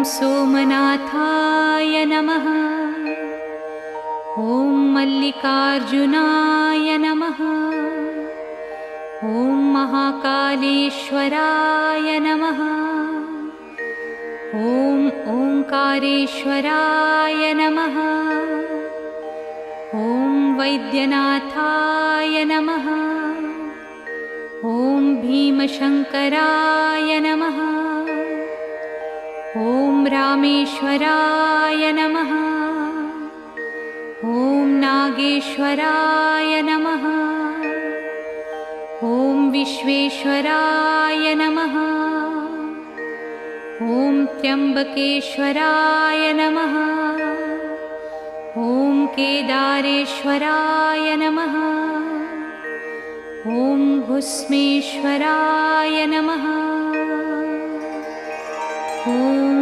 सोमनाथाय नमः। ॐ मल्लिकार्जुनाय नमः। ॐ महाकालेश्वराय नमः। ॐ ओंकारेश्वराय नमः। ॐ वैद्यनाथाय नमः। ॐ भीमशंकराय नमः। ॐ रामेश्वराय नमः। ॐ नागेश्वराय नमः। ॐ विश्वेश्वराय नमः। ॐ त्र्यंबकेश्वराय नमः। ॐ केदारेश्वराय नमः। ॐ भुस्मेश्वराय नमः।